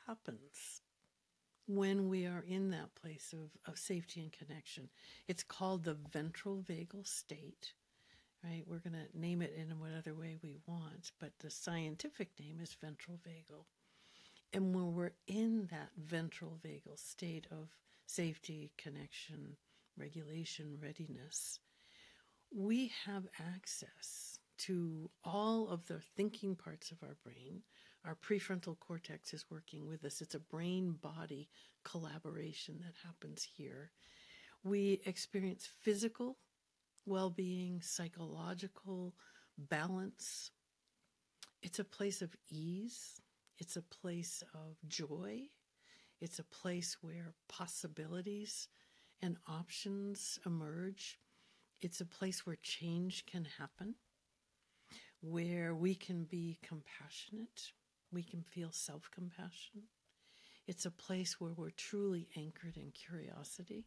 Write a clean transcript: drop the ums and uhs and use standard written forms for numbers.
happens when we are in that place of safety and connection? It's called the ventral vagal state, right? We're going to name it in whatever way we want, but the scientific name is ventral vagal. And when we're in that ventral vagal state of safety, connection, regulation, readiness, we have access to all of the thinking parts of our brain. Our prefrontal cortex is working with us. It's a brain-body collaboration that happens here. We experience physical well-being, psychological balance. It's a place of ease. It's a place of joy. It's a place where possibilities and options emerge. It's a place where change can happen, where we can be compassionate. We can feel self-compassion. It's a place where we're truly anchored in curiosity.